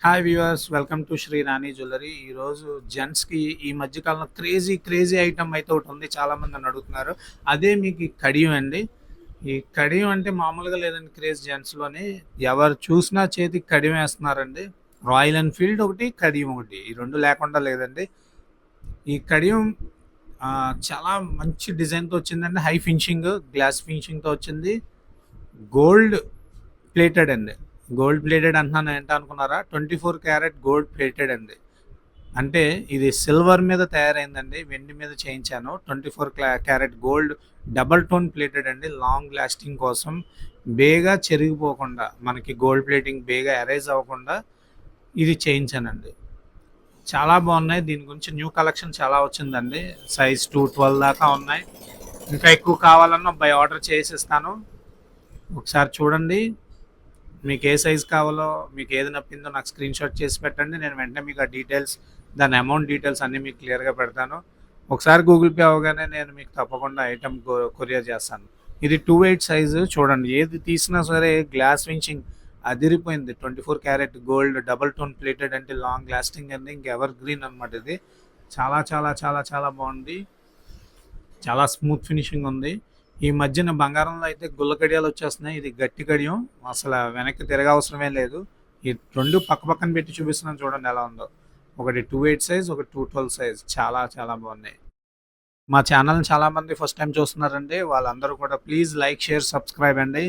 Hi viewers, welcome to Sri Rani jewellery. ఈరోజు జెంట్స్కి ఈ మధ్యకాలంలో క్రేజీ క్రేజీ ఐటమ్ అయితే ఒకటి ఉంది. చాలామంది నన్ను అడుగుతున్నారు. అదే మీకు ఈ కడియం అండి. ఈ కడియం అంటే మామూలుగా లేదండి, క్రేజ్ జెంట్స్లోని ఎవరు చూసినా చేతికి కడియం వేస్తున్నారండి. రాయల్ ఎన్ఫీల్డ్ ఒకటి, కడియం ఒకటి, ఈ రెండు లేకుండా లేదండి. ఈ కడియం చాలా మంచి డిజైన్తో వచ్చిందండి. హై ఫినిషింగ్, గ్లాస్ ఫినిషింగ్తో వచ్చింది. గోల్డ్ ప్లేటెడ్ అండి. గోల్డ్ ప్లేటెడ్ అంటున్నాను ఏంటి అనుకున్నారా? 24 క్యారెట్ గోల్డ్ ప్లేటెడ్ అండి. అంటే ఇది సిల్వర్ మీద తయారైందండి, వెండి మీద చేయించాను. 24 carat gold double tone plated అండి. లాంగ్ లాస్టింగ్ కోసం, బేగా చెరిగిపోకుండా, మనకి గోల్డ్ ప్లేటింగ్ బేగా ఎరేజ్ అవ్వకుండా ఇది చేయించానండి. చాలా బాగున్నాయి. దీని గురించి న్యూ కలెక్షన్ చాలా వచ్చిందండి. సైజ్ 212 దాకా ఉన్నాయి. ఇంకా ఎక్కువ కావాలన్నా బై ఆర్డర్ చేసిస్తాను. ఒకసారి చూడండి. మీకు ఏ సైజ్ కావాలో, మీకు ఏది నప్పిందో నాకు స్క్రీన్ షాట్ చేసి పెట్టండి. నేను వెంటనే మీకు ఆ డీటెయిల్స్, దాని అమౌంట్ డీటెయిల్స్ అన్నీ మీకు క్లియర్గా పెడతాను. ఒకసారి గూగుల్ పే అవగానే నేను మీకు తప్పకుండా ఐటమ్ కొరియర్ చేస్తాను. ఇది 28 సైజు. చూడండి, ఏది తీసినా సరే గ్లాస్ ఫినిషింగ్ అదిరిపోయింది. 24 carat gold double tone plated అంటే లాంగ్ లాస్టింగ్ అండి. ఇంక ఎవర్ గ్రీన్ అనమాట ఇది. చాలా చాలా చాలా చాలా బాగుంది. చాలా స్మూత్ ఫినిషింగ్ ఉంది. ఈ మధ్యన బంగారంలో అయితే గుల్ల కడియాలు వచ్చేస్తున్నాయి. ఇది గట్టి కడియం, అసలు వెనక్కి తిరగవసరమే లేదు. ఈ రెండు పక్క పక్కన పెట్టి చూపిస్తున్నాను, చూడండి ఎలా ఉందో. ఒకటి 28 సైజ్, ఒకటి 212 సైజ్. చాలా చాలా బాగున్నాయి. మా ఛానల్ని చాలామంది ఫస్ట్ టైం చూస్తున్నారండి. వాళ్ళందరూ కూడా ప్లీజ్ లైక్, షేర్, సబ్స్క్రైబ్ అండి.